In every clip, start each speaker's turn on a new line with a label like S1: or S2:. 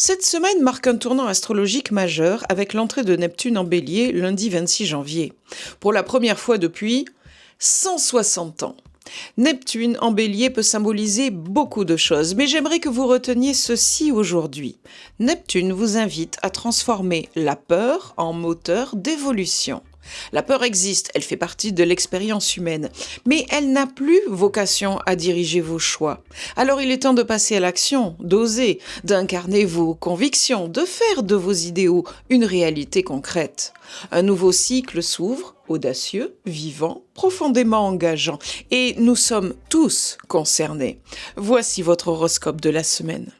S1: Cette semaine marque un tournant astrologique majeur avec l'entrée de Neptune en Bélier lundi 26 janvier. Pour la première fois depuis 160 ans. Neptune en Bélier peut symboliser beaucoup de choses, mais j'aimerais que vous reteniez ceci aujourd'hui. Neptune vous invite à transformer la peur en moteur d'évolution. La peur existe, elle fait partie de l'expérience humaine, mais elle n'a plus vocation à diriger vos choix. Alors il est temps de passer à l'action, d'oser, d'incarner vos convictions, de faire de vos idéaux une réalité concrète. Un nouveau cycle s'ouvre, audacieux, vivant, profondément engageant, et nous sommes tous concernés. Voici votre horoscope de la semaine.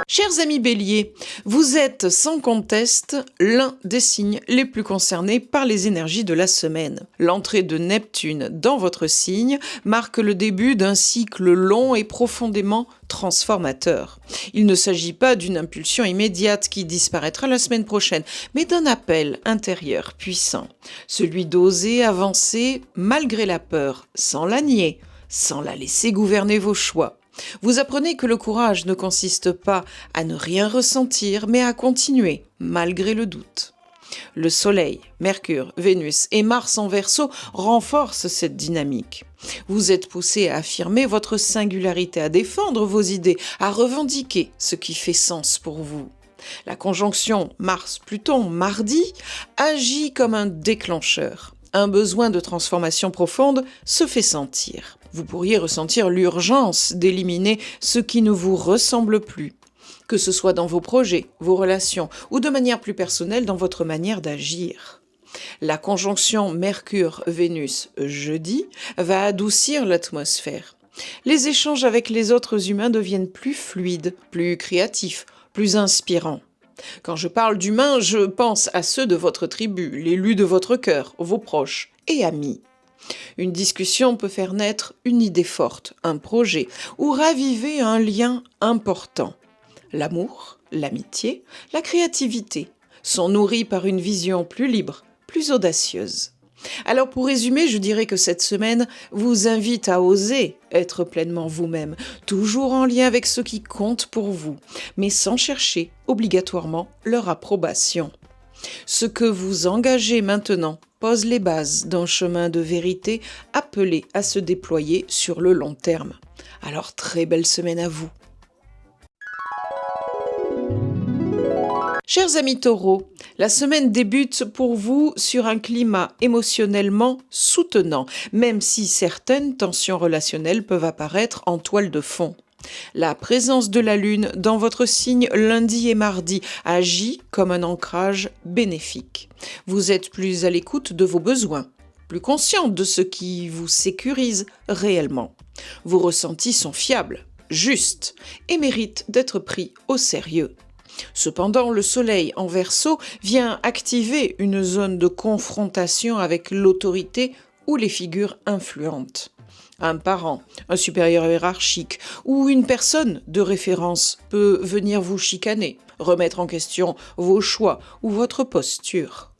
S1: Chers amis Bélier, vous êtes sans conteste l'un des signes les plus concernés par les énergies de la semaine. L'entrée de Neptune dans votre signe marque le début d'un cycle long et profondément transformateur. Il ne s'agit pas d'une impulsion immédiate qui disparaîtra la semaine prochaine, mais d'un appel intérieur puissant. Celui d'oser avancer malgré la peur, sans la nier, sans la laisser gouverner vos choix. Vous apprenez que le courage ne consiste pas à ne rien ressentir, mais à continuer, malgré le doute. Le Soleil, Mercure, Vénus et Mars en Verseau renforcent cette dynamique. Vous êtes poussé à affirmer votre singularité, à défendre vos idées, à revendiquer ce qui fait sens pour vous. La conjonction Mars-Pluton mardi agit comme un déclencheur. Un besoin de transformation profonde se fait sentir. Vous pourriez ressentir l'urgence d'éliminer ce qui ne vous ressemble plus, que ce soit dans vos projets, vos relations ou de manière plus personnelle dans votre manière d'agir. La conjonction Mercure-Vénus jeudi va adoucir l'atmosphère. Les échanges avec les autres humains deviennent plus fluides, plus créatifs, plus inspirants. Quand je parle d'humains, je pense à ceux de votre tribu, l'élu de votre cœur, vos proches et amis. Une discussion peut faire naître une idée forte, un projet, ou raviver un lien important. L'amour, l'amitié, la créativité sont nourris par une vision plus libre, plus audacieuse. Alors pour résumer, je dirais que cette semaine vous invite à oser être pleinement vous-même, toujours en lien avec ce qui compte pour vous, mais sans chercher obligatoirement leur approbation. Ce que vous engagez maintenant pose les bases d'un chemin de vérité appelé à se déployer sur le long terme. Alors très belle semaine à vous. Chers amis taureaux, la semaine débute pour vous sur un climat émotionnellement soutenant, même si certaines tensions relationnelles peuvent apparaître en toile de fond. La présence de la Lune dans votre signe lundi et mardi agit comme un ancrage bénéfique. Vous êtes plus à l'écoute de vos besoins, plus conscient de ce qui vous sécurise réellement. Vos ressentis sont fiables, justes et méritent d'être pris au sérieux. Cependant, le Soleil en Verseau vient activer une zone de confrontation avec l'autorité ou les figures influentes. Un parent, un supérieur hiérarchique ou une personne de référence peut venir vous chicaner, remettre en question vos choix ou votre posture.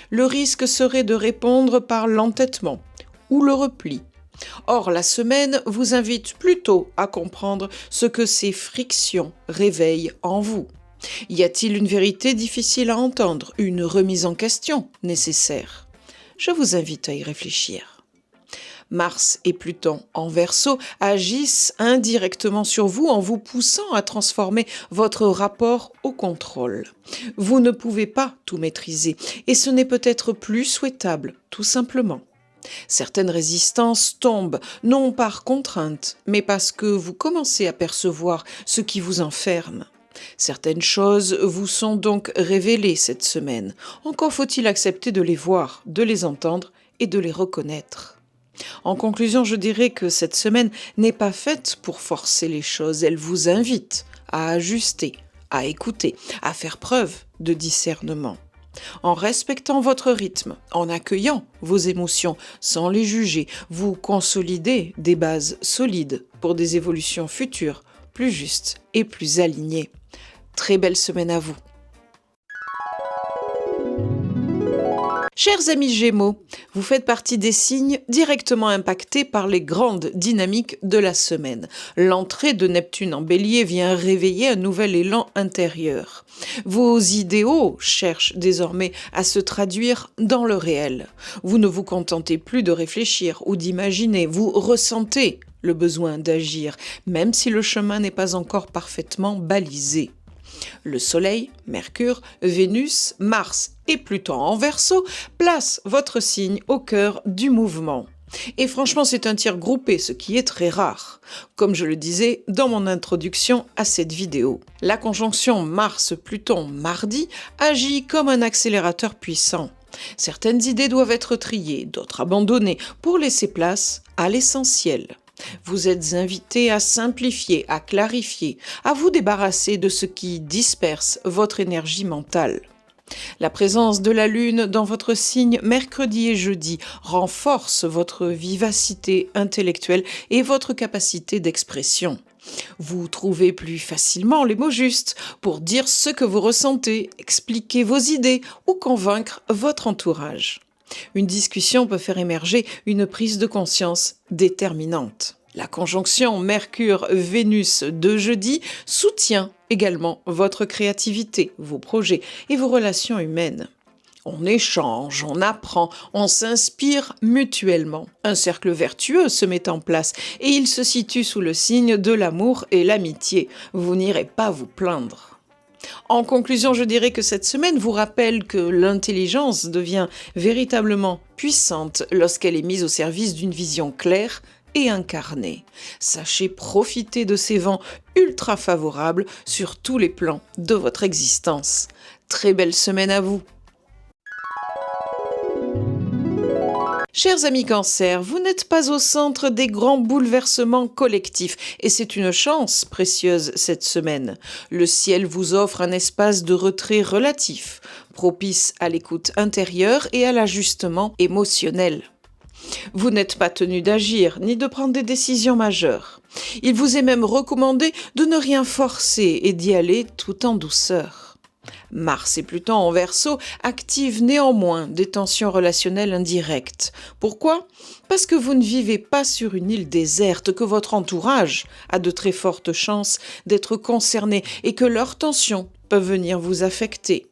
S1: Le risque serait de répondre par l'entêtement ou le repli. Or, la semaine vous invite plutôt à comprendre ce que ces frictions réveillent en vous. Y a-t-il une vérité difficile à entendre, une remise en question nécessaire? Je vous invite à y réfléchir. Mars et Pluton en Verseau agissent indirectement sur vous en vous poussant à transformer votre rapport au contrôle. Vous ne pouvez pas tout maîtriser et ce n'est peut-être plus souhaitable, tout simplement. Certaines résistances tombent, non par contrainte, mais parce que vous commencez à percevoir ce qui vous enferme. Certaines choses vous sont donc révélées cette semaine. Encore faut-il accepter de les voir, de les entendre et de les reconnaître. En conclusion, je dirais que cette semaine n'est pas faite pour forcer les choses. Elle vous invite à ajuster, à écouter, à faire preuve de discernement. En respectant votre rythme, en accueillant vos émotions sans les juger, vous consolidez des bases solides pour des évolutions futures, plus justes et plus alignées. Très belle semaine à vous. Chers amis Gémeaux, vous faites partie des signes directement impactés par les grandes dynamiques de la semaine. L'entrée de Neptune en Bélier vient réveiller un nouvel élan intérieur. Vos idéaux cherchent désormais à se traduire dans le réel. Vous ne vous contentez plus de réfléchir ou d'imaginer, vous ressentez le besoin d'agir, même si le chemin n'est pas encore parfaitement balisé. Le Soleil, Mercure, Vénus, Mars et Pluton en Verseau placent votre signe au cœur du mouvement. Et franchement, c'est un tir groupé, ce qui est très rare, comme je le disais dans mon introduction à cette vidéo. La conjonction Mars-Pluton mardi agit comme un accélérateur puissant. Certaines idées doivent être triées, d'autres abandonnées, pour laisser place à l'essentiel. Vous êtes invité à simplifier, à clarifier, à vous débarrasser de ce qui disperse votre énergie mentale. La présence de la Lune dans votre signe mercredi et jeudi renforce votre vivacité intellectuelle et votre capacité d'expression. Vous trouvez plus facilement les mots justes pour dire ce que vous ressentez, expliquer vos idées ou convaincre votre entourage. Une discussion peut faire émerger une prise de conscience déterminante. La conjonction Mercure-Vénus de jeudi soutient également votre créativité, vos projets et vos relations humaines. On échange, on apprend, on s'inspire mutuellement. Un cercle vertueux se met en place et il se situe sous le signe de l'amour et l'amitié. Vous n'irez pas vous plaindre. En conclusion, je dirais que cette semaine vous rappelle que l'intelligence devient véritablement puissante lorsqu'elle est mise au service d'une vision claire et incarnée. Sachez profiter de ces vents ultra favorables sur tous les plans de votre existence. Très belle semaine à vous! Chers amis Cancer, vous n'êtes pas au centre des grands bouleversements collectifs et c'est une chance précieuse cette semaine. Le ciel vous offre un espace de retrait relatif, propice à l'écoute intérieure et à l'ajustement émotionnel. Vous n'êtes pas tenu d'agir ni de prendre des décisions majeures. Il vous est même recommandé de ne rien forcer et d'y aller tout en douceur. Mars et Pluton en Verseau activent néanmoins des tensions relationnelles indirectes. Pourquoi ? Parce que vous ne vivez pas sur une île déserte, que votre entourage a de très fortes chances d'être concerné et que leurs tensions peuvent venir vous affecter.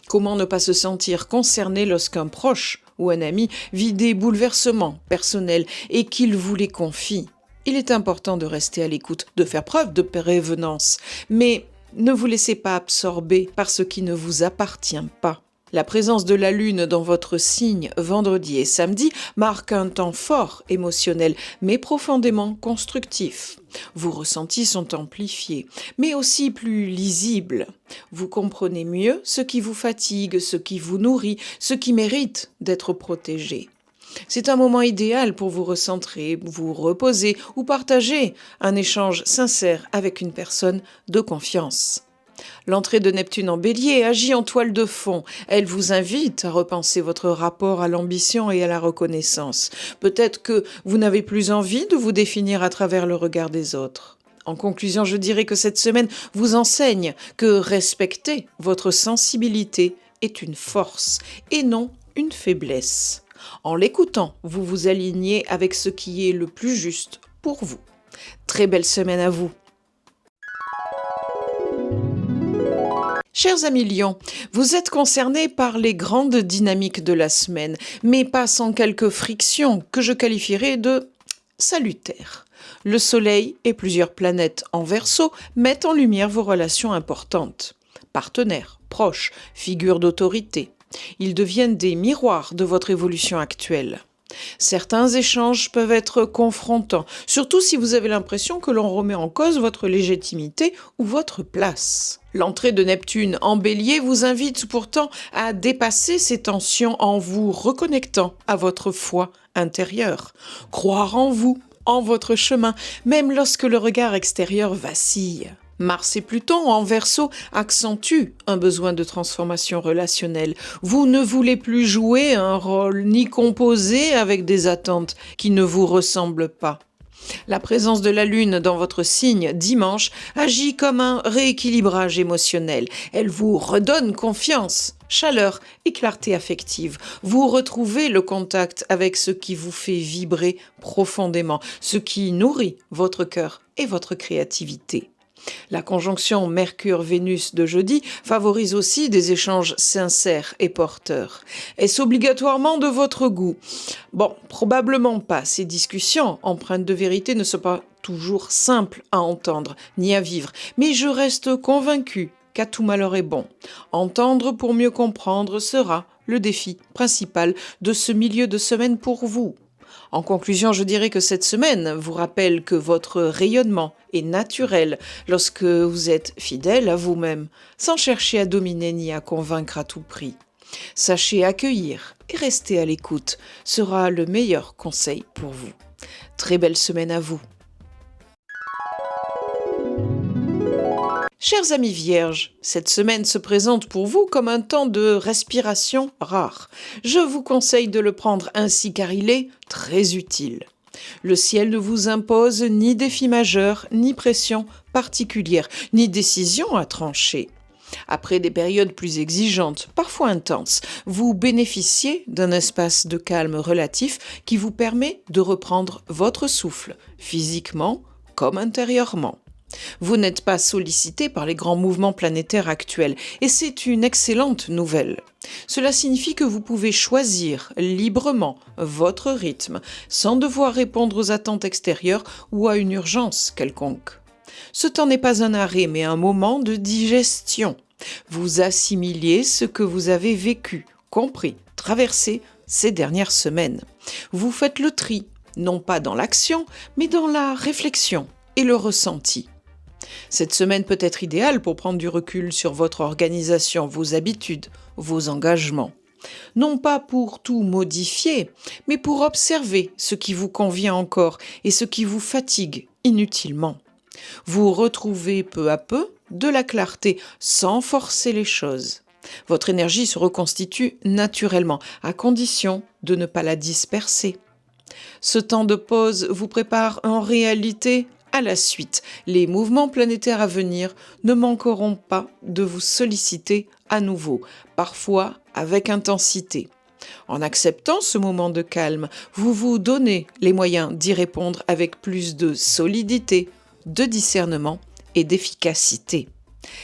S1: Comment ne pas se sentir concerné lorsqu'un proche ou un ami vit des bouleversements personnels et qu'il vous les confie ? Il est important de rester à l'écoute, de faire preuve de prévenance, mais ne vous laissez pas absorber par ce qui ne vous appartient pas. La présence de la Lune dans votre signe vendredi et samedi marque un temps fort émotionnel, mais profondément constructif. Vos ressentis sont amplifiés, mais aussi plus lisibles. Vous comprenez mieux ce qui vous fatigue, ce qui vous nourrit, ce qui mérite d'être protégé. C'est un moment idéal pour vous recentrer, vous reposer ou partager un échange sincère avec une personne de confiance. L'entrée de Neptune en Bélier agit en toile de fond. Elle vous invite à repenser votre rapport à l'ambition et à la reconnaissance. Peut-être que vous n'avez plus envie de vous définir à travers le regard des autres. En conclusion, je dirais que cette semaine vous enseigne que respecter votre sensibilité est une force et non une faiblesse. En l'écoutant, vous vous alignez avec ce qui est le plus juste pour vous. Très belle semaine à vous. Chers amis Lions, vous êtes concernés par les grandes dynamiques de la semaine, mais pas sans quelques frictions que je qualifierais de salutaires. Le Soleil et plusieurs planètes en Verseau mettent en lumière vos relations importantes. Partenaires, proches, figures d'autorité. Ils deviennent des miroirs de votre évolution actuelle. Certains échanges peuvent être confrontants, surtout si vous avez l'impression que l'on remet en cause votre légitimité ou votre place. L'entrée de Neptune en Bélier vous invite pourtant à dépasser ces tensions en vous reconnectant à votre foi intérieure. Croire en vous, en votre chemin, même lorsque le regard extérieur vacille. Mars et Pluton en Verseau accentuent un besoin de transformation relationnelle. Vous ne voulez plus jouer un rôle ni composer avec des attentes qui ne vous ressemblent pas. La présence de la Lune dans votre signe dimanche agit comme un rééquilibrage émotionnel. Elle vous redonne confiance, chaleur et clarté affective. Vous retrouvez le contact avec ce qui vous fait vibrer profondément, ce qui nourrit votre cœur et votre créativité. La conjonction Mercure-Vénus de jeudi favorise aussi des échanges sincères et porteurs. Est-ce obligatoirement de votre goût? Bon, probablement pas. Ces discussions empreintes de vérité ne sont pas toujours simples à entendre ni à vivre, mais je reste convaincue qu'à tout malheur est bon. Entendre pour mieux comprendre sera le défi principal de ce milieu de semaine pour vous. En conclusion, je dirais que cette semaine vous rappelle que votre rayonnement est naturel lorsque vous êtes fidèle à vous-même, sans chercher à dominer ni à convaincre à tout prix. Sachez accueillir et rester à l'écoute sera le meilleur conseil pour vous. Très belle semaine à vous. Chers amis vierges, cette semaine se présente pour vous comme un temps de respiration rare. Je vous conseille de le prendre ainsi car il est très utile. Le ciel ne vous impose ni défi majeur, ni pression particulière, ni décision à trancher. Après des périodes plus exigeantes, parfois intenses, vous bénéficiez d'un espace de calme relatif qui vous permet de reprendre votre souffle, physiquement comme intérieurement. Vous n'êtes pas sollicité par les grands mouvements planétaires actuels et c'est une excellente nouvelle. Cela signifie que vous pouvez choisir librement votre rythme sans devoir répondre aux attentes extérieures ou à une urgence quelconque. Ce temps n'est pas un arrêt mais un moment de digestion. Vous assimiliez ce que vous avez vécu, compris, traversé ces dernières semaines. Vous faites le tri, non pas dans l'action, mais dans la réflexion et le ressenti. Cette semaine peut être idéale pour prendre du recul sur votre organisation, vos habitudes, vos engagements. Non pas pour tout modifier, mais pour observer ce qui vous convient encore et ce qui vous fatigue inutilement. Vous retrouvez peu à peu de la clarté sans forcer les choses. Votre énergie se reconstitue naturellement, à condition de ne pas la disperser. Ce temps de pause vous prépare en réalité à la suite. Les mouvements planétaires à venir ne manqueront pas de vous solliciter à nouveau, parfois avec intensité. En acceptant ce moment de calme, vous vous donnez les moyens d'y répondre avec plus de solidité, de discernement et d'efficacité.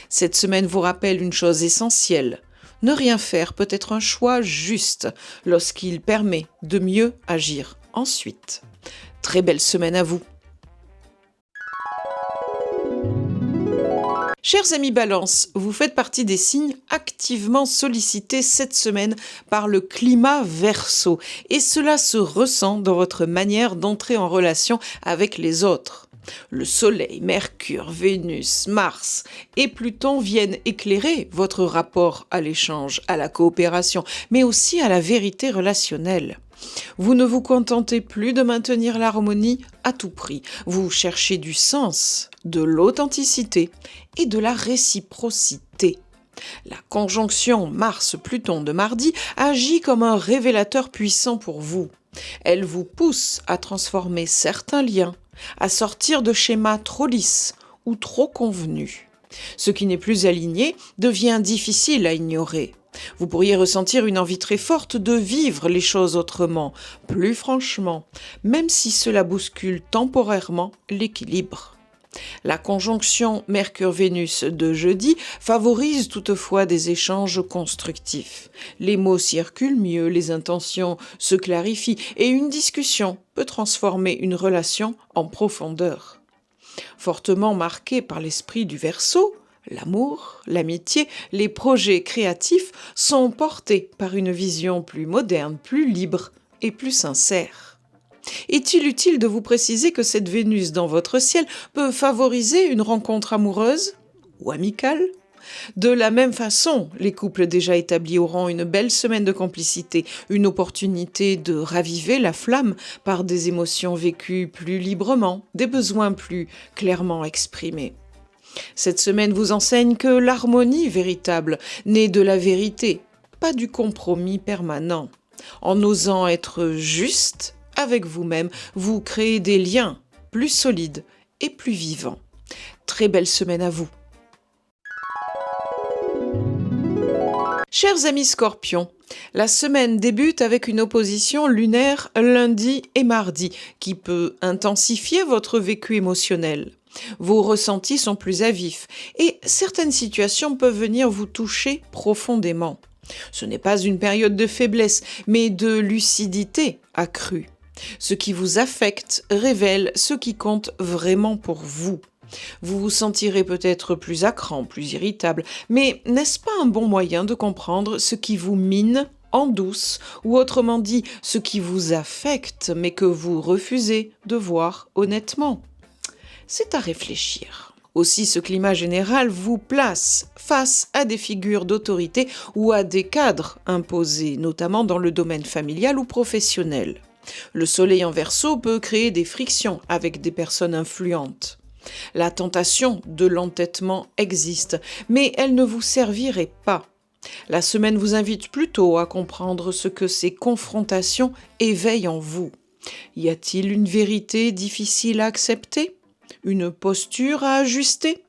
S1: Cette semaine vous rappelle une chose essentielle. Ne rien faire peut être un choix juste lorsqu'il permet de mieux agir ensuite. Très belle semaine à vous. Chers amis Balance, vous faites partie des signes activement sollicités cette semaine par le climat Verseau et cela se ressent dans votre manière d'entrer en relation avec les autres. Le Soleil, Mercure, Vénus, Mars et Pluton viennent éclairer votre rapport à l'échange, à la coopération, mais aussi à la vérité relationnelle. Vous ne vous contentez plus de maintenir l'harmonie à tout prix. Vous cherchez du sens, de l'authenticité et de la réciprocité. La conjonction Mars-Pluton de mardi agit comme un révélateur puissant pour vous. Elle vous pousse à transformer certains liens, à sortir de schémas trop lisses ou trop convenus. Ce qui n'est plus aligné devient difficile à ignorer. Vous pourriez ressentir une envie très forte de vivre les choses autrement, plus franchement, même si cela bouscule temporairement l'équilibre. La conjonction Mercure-Vénus de jeudi favorise toutefois des échanges constructifs. Les mots circulent mieux, les intentions se clarifient et une discussion peut transformer une relation en profondeur. Fortement marquée par l'esprit du Verseau, l'amour, l'amitié, les projets créatifs sont portés par une vision plus moderne, plus libre et plus sincère. Est-il utile de vous préciser que cette Vénus dans votre ciel peut favoriser une rencontre amoureuse ou amicale? De la même façon, les couples déjà établis auront une belle semaine de complicité, une opportunité de raviver la flamme par des émotions vécues plus librement, des besoins plus clairement exprimés. Cette semaine vous enseigne que l'harmonie véritable naît de la vérité, pas du compromis permanent. En osant être juste avec vous-même, vous créez des liens plus solide et plus vivant. Très belle semaine à vous. Chers amis Scorpions, la semaine débute avec une opposition lunaire lundi et mardi qui peut intensifier votre vécu émotionnel. Vos ressentis sont plus à vif et certaines situations peuvent venir vous toucher profondément. Ce n'est pas une période de faiblesse, mais de lucidité accrue. Ce qui vous affecte révèle ce qui compte vraiment pour vous. Vous vous sentirez peut-être plus à cran, plus irritable, mais n'est-ce pas un bon moyen de comprendre ce qui vous mine en douce, ou autrement dit, ce qui vous affecte, mais que vous refusez de voir honnêtement? C'est à réfléchir. Aussi, ce climat général vous place face à des figures d'autorité ou à des cadres imposés, notamment dans le domaine familial ou professionnel. Le soleil en Verseau peut créer des frictions avec des personnes influentes. La tentation de l'entêtement existe, mais elle ne vous servirait pas. La semaine vous invite plutôt à comprendre ce que ces confrontations éveillent en vous. Y a-t-il une vérité difficile à accepter? Une posture à ajuster?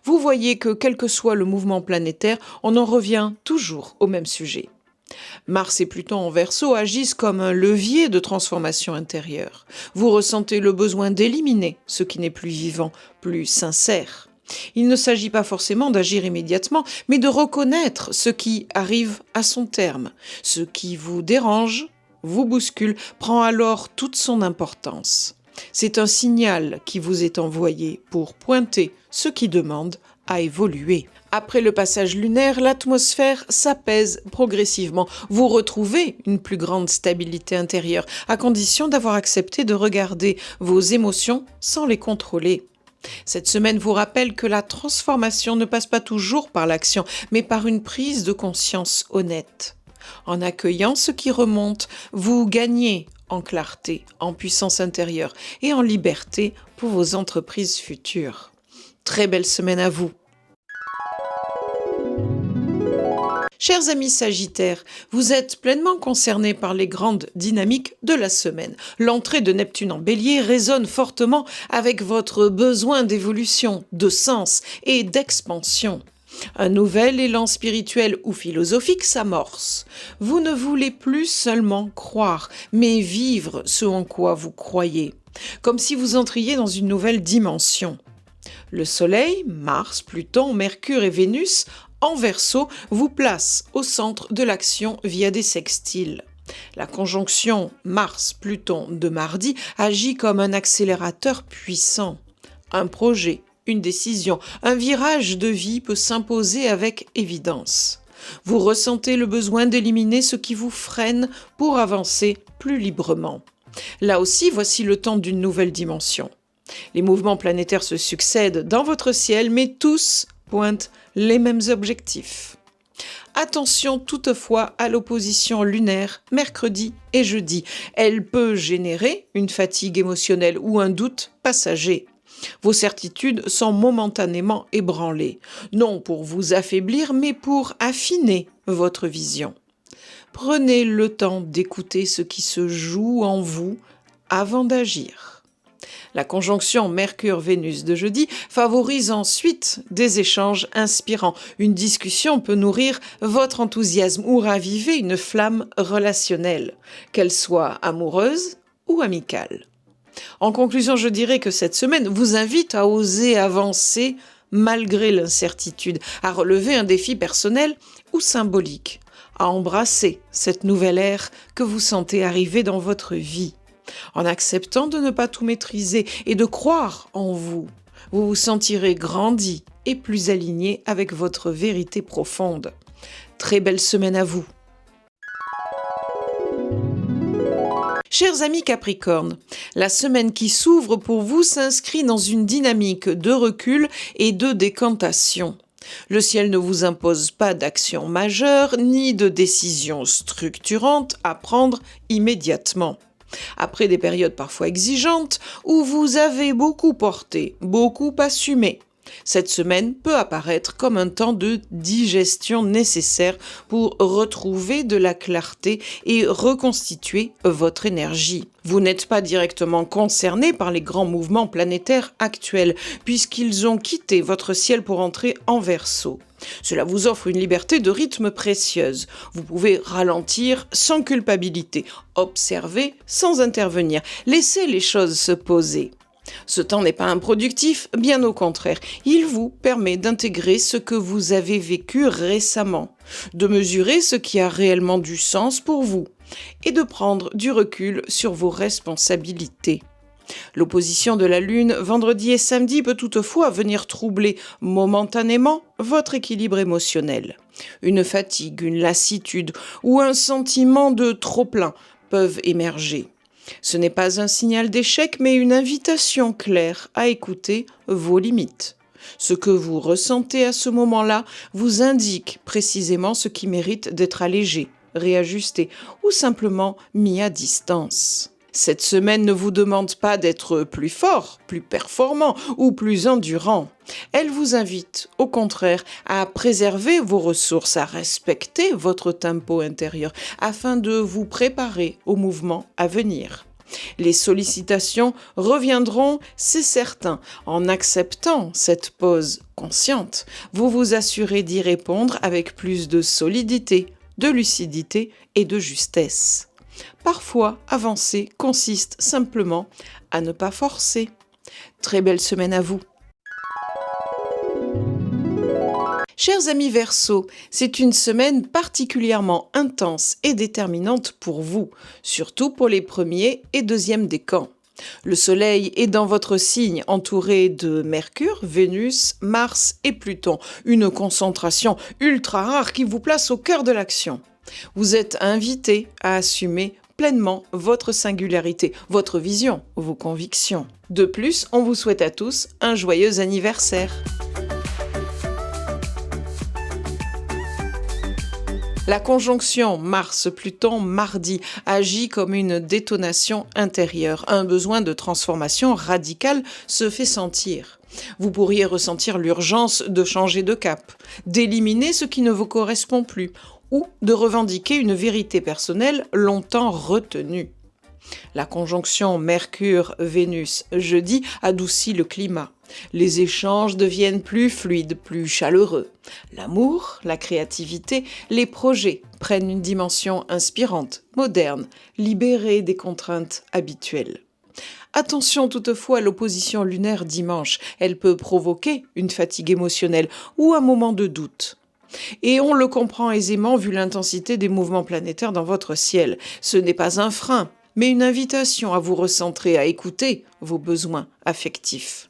S1: Vous voyez que quel que soit le mouvement planétaire, on en revient toujours au même sujet. Mars et Pluton en Verseau agissent comme un levier de transformation intérieure. Vous ressentez le besoin d'éliminer ce qui n'est plus vivant, plus sincère. Il ne s'agit pas forcément d'agir immédiatement, mais de reconnaître ce qui arrive à son terme. Ce qui vous dérange, vous bouscule, prend alors toute son importance. C'est un signal qui vous est envoyé pour pointer ce qui demande à évoluer. Après le passage lunaire, l'atmosphère s'apaise progressivement. Vous retrouvez une plus grande stabilité intérieure, à condition d'avoir accepté de regarder vos émotions sans les contrôler. Cette semaine vous rappelle que la transformation ne passe pas toujours par l'action, mais par une prise de conscience honnête. En accueillant ce qui remonte, vous gagnez en clarté, en puissance intérieure et en liberté pour vos entreprises futures. Très belle semaine à vous. Chers amis Sagittaires, vous êtes pleinement concernés par les grandes dynamiques de la semaine. L'entrée de Neptune en Bélier résonne fortement avec votre besoin d'évolution, de sens et d'expansion. Un nouvel élan spirituel ou philosophique s'amorce. Vous ne voulez plus seulement croire, mais vivre ce en quoi vous croyez, comme si vous entriez dans une nouvelle dimension. Le Soleil, Mars, Pluton, Mercure et Vénus en Verseau vous placent au centre de l'action via des sextiles. La conjonction Mars-Pluton de mardi agit comme un accélérateur puissant. Un projet, une décision, un virage de vie peut s'imposer avec évidence. Vous ressentez le besoin d'éliminer ce qui vous freine pour avancer plus librement. Là aussi, voici le temps d'une nouvelle dimension. Les mouvements planétaires se succèdent dans votre ciel, mais tous pointent les mêmes objectifs. Attention toutefois à l'opposition lunaire mercredi et jeudi. Elle peut générer une fatigue émotionnelle ou un doute passager. Vos certitudes sont momentanément ébranlées, non pour vous affaiblir, mais pour affiner votre vision. Prenez le temps d'écouter ce qui se joue en vous avant d'agir. La conjonction Mercure-Vénus de jeudi favorise ensuite des échanges inspirants. Une discussion peut nourrir votre enthousiasme ou raviver une flamme relationnelle, qu'elle soit amoureuse ou amicale. En conclusion, je dirais que cette semaine vous invite à oser avancer malgré l'incertitude, à relever un défi personnel ou symbolique, à embrasser cette nouvelle ère que vous sentez arriver dans votre vie. En acceptant de ne pas tout maîtriser et de croire en vous, vous vous sentirez grandi et plus aligné avec votre vérité profonde. Très belle semaine à vous. Chers amis Capricorne, la semaine qui s'ouvre pour vous s'inscrit dans une dynamique de recul et de décantation. Le ciel ne vous impose pas d'action majeure ni de décision structurante à prendre immédiatement. Après des périodes parfois exigeantes où vous avez beaucoup porté, beaucoup assumé, Cette semaine peut apparaître comme un temps de digestion nécessaire pour retrouver de la clarté et reconstituer votre énergie. Vous n'êtes pas directement concerné par les grands mouvements planétaires actuels, puisqu'ils ont quitté votre ciel pour entrer en Verseau. Cela vous offre une liberté de rythme précieuse. Vous pouvez ralentir sans culpabilité, observer sans intervenir, laisser les choses se poser. Ce temps n'est pas improductif, bien au contraire. Il vous permet d'intégrer ce que vous avez vécu récemment, de mesurer ce qui a réellement du sens pour vous et de prendre du recul sur vos responsabilités. L'opposition de la Lune vendredi et samedi peut toutefois venir troubler momentanément votre équilibre émotionnel. Une fatigue, une lassitude ou un sentiment de trop-plein peuvent émerger. Ce n'est pas un signal d'échec, mais une invitation claire à écouter vos limites. Ce que vous ressentez à ce moment-là vous indique précisément ce qui mérite d'être allégé, réajusté ou simplement mis à distance. Cette semaine ne vous demande pas d'être plus fort, plus performant ou plus endurant. Elle vous invite, au contraire, à préserver vos ressources, à respecter votre tempo intérieur afin de vous préparer aux mouvements à venir. Les sollicitations reviendront, c'est certain. En acceptant cette pause consciente, vous vous assurez d'y répondre avec plus de solidité, de lucidité et de justesse. Parfois, avancer consiste simplement à ne pas forcer. Très belle semaine à vous. Chers amis Verseau, c'est une semaine particulièrement intense et déterminante pour vous, surtout pour les premiers et deuxièmes décans. Le Soleil est dans votre signe, entouré de Mercure, Vénus, Mars et Pluton, une concentration ultra rare qui vous place au cœur de l'action. Vous êtes invité à assumer pleinement votre singularité, votre vision, vos convictions. De plus, on vous souhaite à tous un joyeux anniversaire. La conjonction Mars-Pluton mardi agit comme une détonation intérieure. Un besoin de transformation radicale se fait sentir. Vous pourriez ressentir l'urgence de changer de cap, d'éliminer ce qui ne vous correspond plus ou de revendiquer une vérité personnelle longtemps retenue. La conjonction Mercure-Vénus jeudi adoucit le climat. Les échanges deviennent plus fluides, plus chaleureux. L'amour, la créativité, les projets prennent une dimension inspirante, moderne, libérée des contraintes habituelles. Attention toutefois à l'opposition lunaire dimanche. Elle peut provoquer une fatigue émotionnelle ou un moment de doute. Et on le comprend aisément vu l'intensité des mouvements planétaires dans votre ciel. Ce n'est pas un frein, mais une invitation à vous recentrer, à écouter vos besoins affectifs.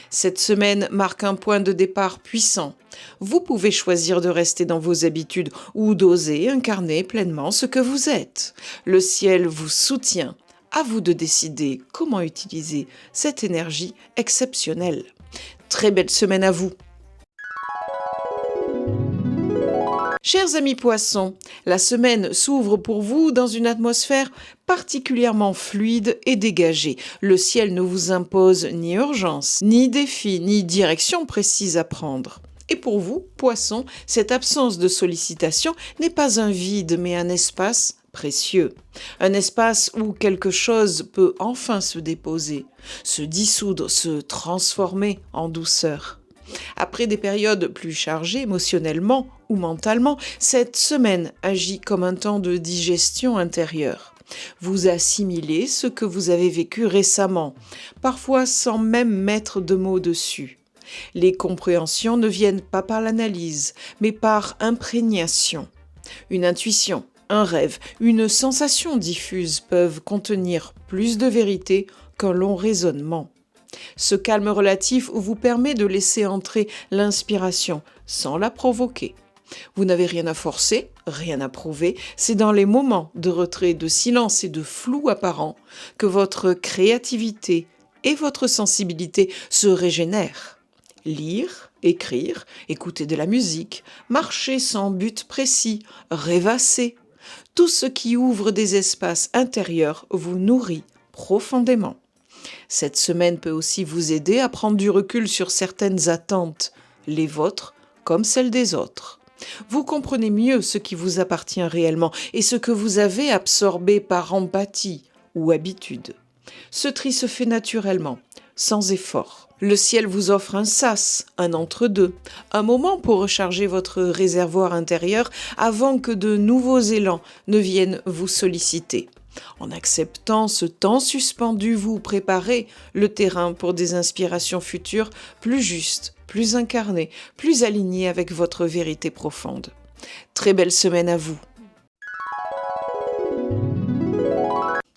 S1: Cette semaine marque un point de départ puissant. Vous pouvez choisir de rester dans vos habitudes ou d'oser incarner pleinement ce que vous êtes. Le ciel vous soutient. À vous de décider comment utiliser cette énergie exceptionnelle. Très belle semaine à vous. Chers amis poissons, la semaine s'ouvre pour vous dans une atmosphère particulièrement fluide et dégagée. Le ciel ne vous impose ni urgence, ni défi, ni direction précise à prendre. Et pour vous, poissons, cette absence de sollicitation n'est pas un vide, mais un espace précieux. Un espace où quelque chose peut enfin se déposer, se dissoudre, se transformer en douceur. Après des périodes plus chargées émotionnellement ou mentalement, cette semaine agit comme un temps de digestion intérieure. Vous assimilez ce que vous avez vécu récemment, parfois sans même mettre de mots dessus. Les compréhensions ne viennent pas par l'analyse, mais par imprégnation. Une intuition, un rêve, une sensation diffuse peuvent contenir plus de vérité qu'un long raisonnement. Ce calme relatif vous permet de laisser entrer l'inspiration sans la provoquer. Vous n'avez rien à forcer, rien à prouver, c'est dans les moments de retrait, de silence et de flou apparent que votre créativité et votre sensibilité se régénèrent. Lire, écrire, écouter de la musique, marcher sans but précis, rêvasser, tout ce qui ouvre des espaces intérieurs vous nourrit profondément. Cette semaine peut aussi vous aider à prendre du recul sur certaines attentes, les vôtres comme celles des autres. Vous comprenez mieux ce qui vous appartient réellement et ce que vous avez absorbé par empathie ou habitude. Ce tri se fait naturellement, sans effort. Le ciel vous offre un sas, un entre-deux, un moment pour recharger votre réservoir intérieur avant que de nouveaux élans ne viennent vous solliciter. En acceptant ce temps suspendu, vous préparez le terrain pour des inspirations futures plus justes, plus incarnées, plus alignées avec votre vérité profonde. Très belle semaine à vous.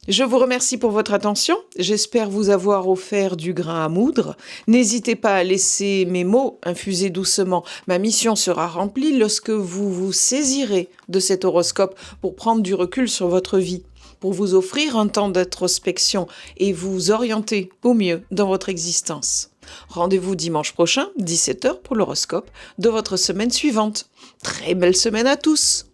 S1: Je vous remercie pour votre attention. J'espère vous avoir offert du grain à moudre. N'hésitez pas à laisser mes mots infuser doucement. Ma mission sera remplie lorsque vous vous saisirez de cet horoscope pour prendre du recul sur votre vie, pour vous offrir un temps d'introspection et vous orienter au mieux dans votre existence. Rendez-vous dimanche prochain, 17h, pour l'horoscope de votre semaine suivante. Très belle semaine à tous!